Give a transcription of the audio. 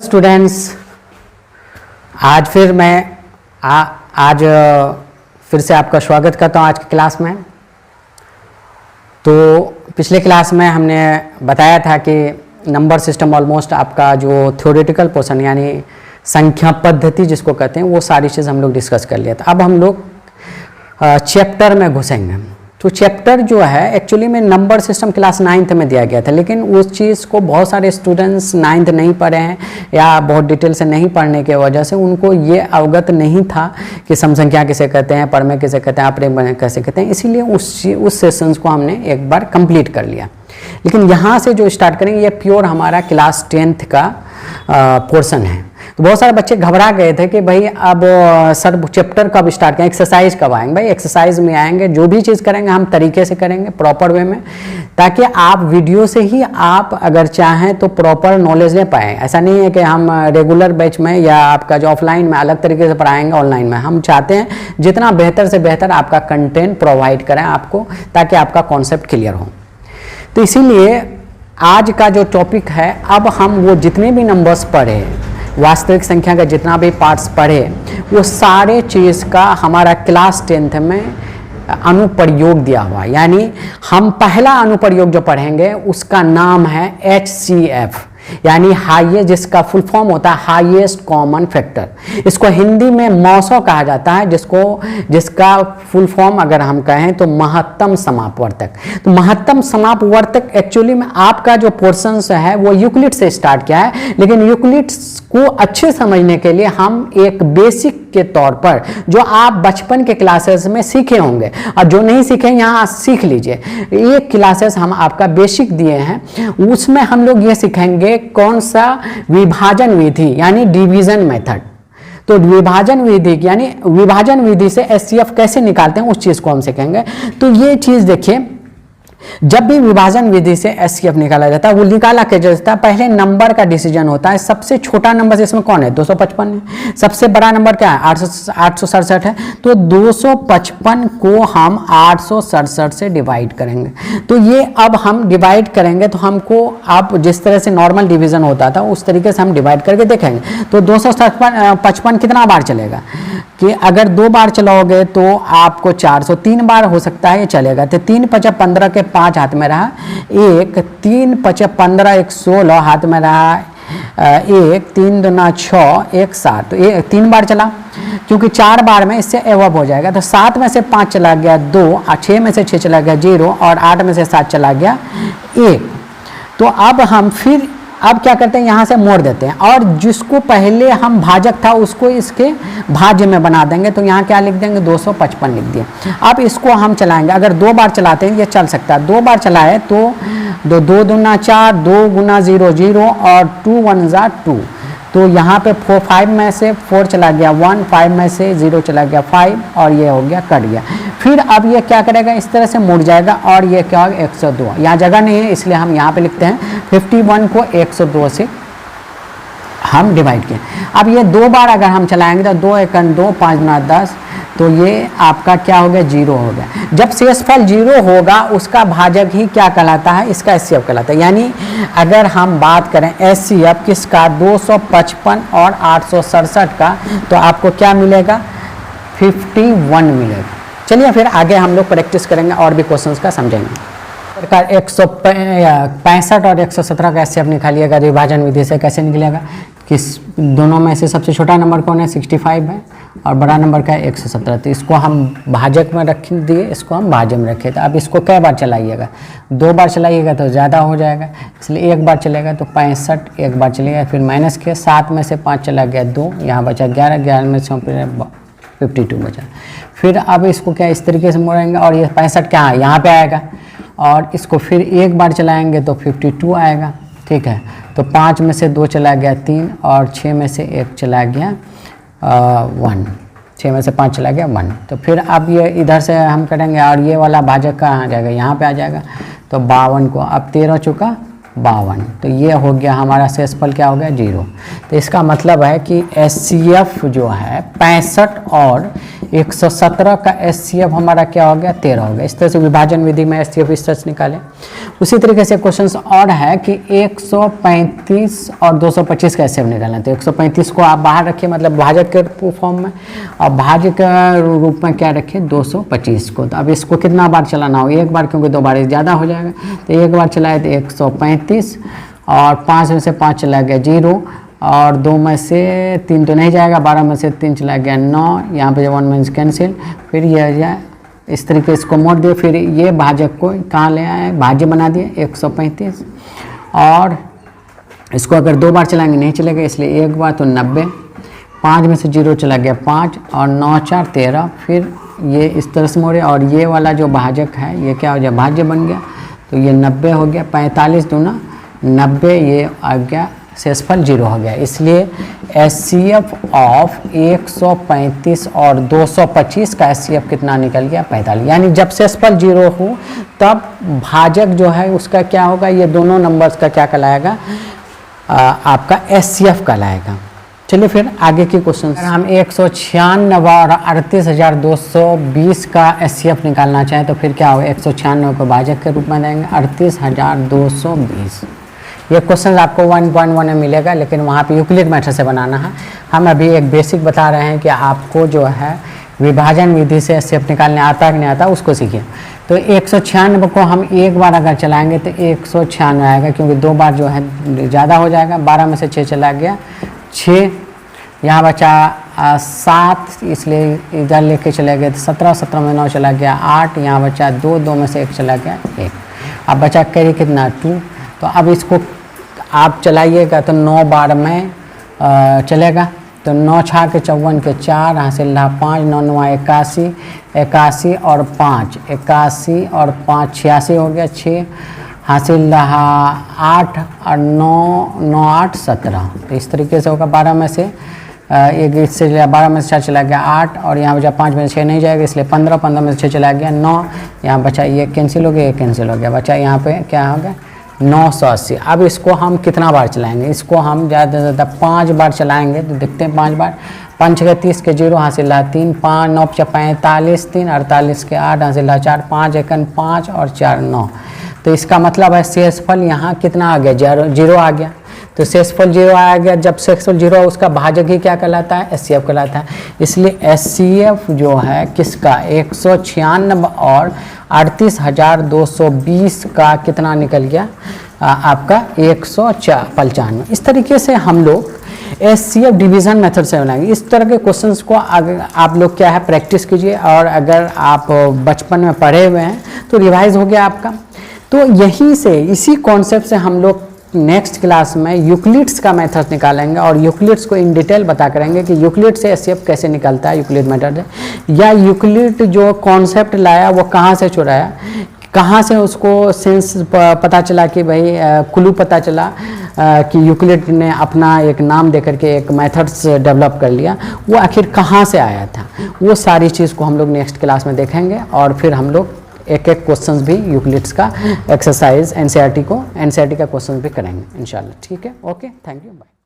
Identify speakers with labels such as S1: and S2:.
S1: Students, आज फिर मैं आज फिर से आपका स्वागत करता हूँ आज की क्लास में। तो पिछले क्लास में हमने बताया था कि नंबर सिस्टम ऑलमोस्ट आपका जो थ्योरेटिकल पोर्शन यानी संख्या पद्धति जिसको कहते हैं वो सारी चीज़ हम लोग डिस्कस कर लिया था। अब हम लोग चैप्टर में घुसेंगे। तो चैप्टर जो है एक्चुअली में नंबर सिस्टम क्लास 9th में दिया गया था, लेकिन उस चीज़ को बहुत सारे स्टूडेंट्स 9th नहीं पढ़े हैं या बहुत डिटेल से नहीं पढ़ने की वजह से उनको ये अवगत नहीं था कि सम संख्या किसे कहते हैं, परमेय किसे कहते हैं, अपरेय कैसे कहते हैं। इसीलिए उस सेशंस को हमने एक बार कंप्लीट कर लिया। लेकिन यहाँ से जो स्टार्ट करेंगे ये प्योर हमारा क्लास 10th का पोर्शन है। तो बहुत सारे बच्चे घबरा गए थे कि भाई अब सर चैप्टर कब स्टार्ट करें, एक्सरसाइज कब आएंगे। भाई एक्सरसाइज में आएंगे, जो भी चीज़ करेंगे हम तरीके से करेंगे, प्रॉपर वे में, ताकि आप वीडियो से ही आप अगर चाहें तो प्रॉपर नॉलेज ले पाएँ। ऐसा नहीं है कि हम रेगुलर बैच में या आपका जो ऑफलाइन में अलग तरीके से पढ़ाएंगे, ऑनलाइन में हम चाहते हैं जितना बेहतर से बेहतर आपका कंटेंट प्रोवाइड करें आपको, ताकि आपका कॉन्सेप्ट क्लियर हो। तो इसीलिए आज का जो टॉपिक है, अब हम वो जितने भी नंबर्स पढ़े, वास्तविक संख्या का जितना भी पार्ट्स पढ़े, वो सारे चीज़ का हमारा क्लास 10th में अनुप्रयोग दिया हुआ। यानी हम पहला अनुप्रयोग जो पढ़ेंगे उसका नाम है HCF, यानी हाईएस्ट, जिसका फुल फॉर्म होता है हाईएस्ट कॉमन फैक्टर। इसको हिंदी में मौसो कहा जाता है, जिसका फुल फॉर्म अगर हम कहें तो महत्तम समापवर्तक। तो महत्तम समापवर्तक एक्चुअली में आपका जो पोर्शन है वो यूक्लिड से स्टार्ट किया है, लेकिन यूक्लिड को अच्छे समझने के लिए हम एक बेसिक के तौर पर जो आप बचपन के क्लासेस में सीखे होंगे, और जो नहीं सीखे यहाँ सीख लीजिए। ये क्लासेस हम आपका बेसिक दिए हैं, उसमें हम लोग ये सीखेंगे कौन सा विभाजन विधि यानी डिवीजन मेथड। तो विभाजन विधि यानी विभाजन विधि से HCF कैसे निकालते हैं उस चीज़ को हम सीखेंगे। तो ये चीज़ देखिए, जब भी विभाजन विधि से HCF निकाला जाता है, वो निकाला कैसे जाता है, पहले नंबर का डिसीजन होता है। सबसे छोटा नंबर इसमें कौन है, 255 है। सबसे बड़ा नंबर क्या है, 867 है। तो 255 को हम 867 से डिवाइड करेंगे। तो ये अब हम डिवाइड करेंगे तो हमको अब जिस तरह से नॉर्मल डिवीजन होता था उस तरीके से हम डिवाइड करके देखेंगे। तो 255 कितना बार चलेगा, कि अगर 2 बार चलाओगे तो आपको 400, 3 बार हो सकता है ये चलेगा। तो 3 5 15 के 5 हाथ में रहा, 1 3 5 15 1 16 हाथ में रहा, 1 3 2 6 1 7। तो ये 3 बार चला, क्योंकि 4 बार में इससे एवब हो जाएगा। तो 7 में से 5 चला गया 2, 6 में से 6 चला गया 0, और 8 में से 7 चला गया 1। तो अब हम फिर अब क्या करते हैं, यहाँ से मोड़ देते हैं, और जिसको पहले हम भाजक था उसको इसके भाज्य में बना देंगे। तो यहाँ क्या लिख देंगे, 255 लिख दिए। अब इसको हम चलाएंगे, अगर 2 बार चलाते हैं ये चल सकता है। 2 बार चलाए तो 2 दूना 4, 2 गुना 0 0, और 2 1 जा 2। तो यहाँ पे 5 में से 4 चला गया 1, 5 में से 0 चला गया 5, और ये हो गया, कट गया। फिर अब ये क्या करेगा, इस तरह से मुड़ जाएगा, और ये क्या होगा 102। यहाँ जगह नहीं है इसलिए हम यहाँ पे लिखते हैं 51 को 102 से हम डिवाइड किए। अब ये 2 बार अगर हम चलाएंगे तो 2 1 2, 5 9 10, तो ये आपका क्या हो गया, 0 हो गया। जब शेषफल 0 होगा उसका भाजक ही क्या कहलाता है, इसका HCF कहलाता है। यानी अगर हम बात करें HCF किसका, 255 और 867 का, तो आपको क्या मिलेगा, 51 मिलेगा। चलिए फिर आगे हम लोग प्रैक्टिस करेंगे और भी क्वेश्चंस का समझेंगे। प्रकार 165 और 117 का HCF निकालिएगा विभाजन विधि से। कैसे निकलेगा, किस दोनों में से सबसे छोटा नंबर कौन है, 65 है, और बड़ा नंबर का है 117। तो इसको हम भाजक में रख दिए, इसको हम भाज्य में रखे। तो अब इसको कै बार चलाइएगा, 2 बार चलाइएगा तो ज़्यादा हो जाएगा, इसलिए 1 बार चलेगा। तो 65 1 बार चलेगा, फिर माइनस के 7 में से 5 चला गया 2, यहाँ बचा 11, 11 में से 52 बचा। फिर अब इसको क्या इस तरीके से मोड़ेंगे, और ये 65 क्या है यहाँ पे आएगा, और इसको फिर 1 बार चलाएंगे तो 52 आएगा। ठीक है, तो 5 में से 2 चला गया 3, और 6 में से 1 चला गया 1, 6 में से 5 चला गया 1। तो फिर अब ये इधर से हम करेंगे, और ये वाला भाजक कहाँ आ जाएगा, यहाँ पे आ जाएगा। तो 52 को अब 13 चुका 52। तो ये हो गया हमारा शेषफल क्या हो गया 0। तो इसका मतलब है कि HCF जो है 65 और 117 का HCF हमारा क्या हो गया 13 हो गया। इस तरह से विभाजन विधि में HCF इस तरह से निकालें। उसी तरीके से क्वेश्चन और है कि 135 और 225 का HCF निकालना। तो 135 को आप बाहर रखिए, मतलब भाजक के फॉर्म में, और भाज्य के रूप में क्या रखिए 225 को। तो अब इसको कितना बार चलाना हो, एक बार, क्योंकि 2 बार ज़्यादा हो जाएगा। तो एक बार चलाए तो 135 और 5 में से 5 चला गया 0 और 2 में से 3 तो नहीं जाएगा, 12 में से 3 चला गया 9, यहाँ पे 1 में कैंसिल, फिर ये आ जाए इस तरीके से इसको मोड़ दिए। फिर ये भाजक को कहाँ ले आए, भाज्य बना दिए 135, और इसको अगर 2 बार चलाएंगे नहीं चलेगा, इसलिए एक बार तो 90, 5 में से 0 चला गया 5 और 9 4 13, फिर ये इस तरह से मोड़े और ये वाला जो भाजक है ये क्या हो जाए भाज्य बन गया। तो ये 90 हो गया, 45 दूना 90, ये आ गया शेषफल 0 हो गया। इसलिए HCF ऑफ 135 और 225 का HCF कितना निकल गया 45। यानी जब शेषफल 0 हो तब भाजक जो है उसका क्या होगा, ये दोनों नंबर्स का क्या कहलाएगा, आपका HCF कहलाएगा। चलिए फिर आगे की क्वेश्चन, हम 196 और 38,220 का HCF निकालना चाहें तो फिर क्या होगा, 196 को भाजक के रूप में देंगे 38,220। ये क्वेश्चन आपको 1.1 में मिलेगा, लेकिन वहाँ पे यूक्लिड मेथड से बनाना है। हम अभी एक बेसिक बता रहे हैं कि आपको जो है विभाजन विधि से HCF निकालने आता है कि नहीं आता, उसको सीखिए। तो 196 को हम एक बार अगर चलाएंगे तो 196 आएगा, क्योंकि 2 बार जो है ज़्यादा हो जाएगा। 12 में से 6 चला गया 6, यहाँ बचा 7, इसलिए इधर लेके चले गए तो 17, 17 में 9 चला गया 8, यहाँ बचा 2, 2 में से 1 चला गया 1। अब बचा कैरी कितना 2। तो अब इसको आप चलाइएगा तो 9 बार में चलेगा। तो 9 छा के 54 के 4, हासिल रहा 5, 9 9 81, 81 और 5, 81 और 5 86 हो गया 6, हासिल रहा 8 और 9 9 8 17। तो इस तरीके से होगा। 12 में से एक इससे 12 में से 4 चला गया 8, और यहाँ बचा 5 में से 6 नहीं जाएगा, इसलिए 15, 15 में से 6 चला गया 9, यहाँ बचा ये कैंसिल हो गया, ये कैंसिल हो गया, बचा यहाँ पे क्या हो गया 980। अब इसको हम कितना बार चलाएंगे, इसको हम ज़्यादा से ज़्यादा 5 बार चलाएंगे। तो देखते हैं 5 बार, 5 6 30 के 0, हासिल रहा 3, 5 9 45, 3 48 के 8, हासिल रहा 4, 5 1 5 और 4 9। तो इसका मतलब है शेषफल यहाँ कितना आ गया 0 आ गया। तो शेषफल 0 आ गया। जब शेषफल 0 उसका भाजक ही क्या कहलाता है, HCF कहलाता है। इसलिए HCF जो है किसका 196 और 38,220 का कितना निकल गया आपका 195। इस तरीके से हम लोग HCF डिवीज़न मेथड से बनाएंगे। इस तरह के क्वेश्चंस को आप लोग क्या है प्रैक्टिस कीजिए, और अगर आप बचपन में पढ़े हुए हैं तो रिवाइज हो गया आपका। तो यहीं से इसी कॉन्सेप्ट से हम लोग नेक्स्ट क्लास में यूक्लिड्स का मेथड निकालेंगे, और यूक्लिड्स को इन डिटेल बता करेंगे कि यूक्लिड से HCF कैसे निकलता है, यूक्लिड मेथड से, या यूक्लिड जो कॉन्सेप्ट लाया वो कहाँ से चुराया, कहाँ से उसको सेंस पता चला कि भाई क्लू पता चला कि यूक्लिड ने अपना एक नाम देकर के एक मेथड्स डेवलप कर लिया, वो आखिर कहाँ से आया था, वो सारी चीज़ को हम लोग नेक्स्ट क्लास में देखेंगे। और फिर हम लोग एक एक क्वेश्चंस भी यूक्लिड्स का एक्सरसाइज NCERT का क्वेश्चन भी करेंगे इंशाल्लाह। ठीक है, ओके, थैंक यू, बाय।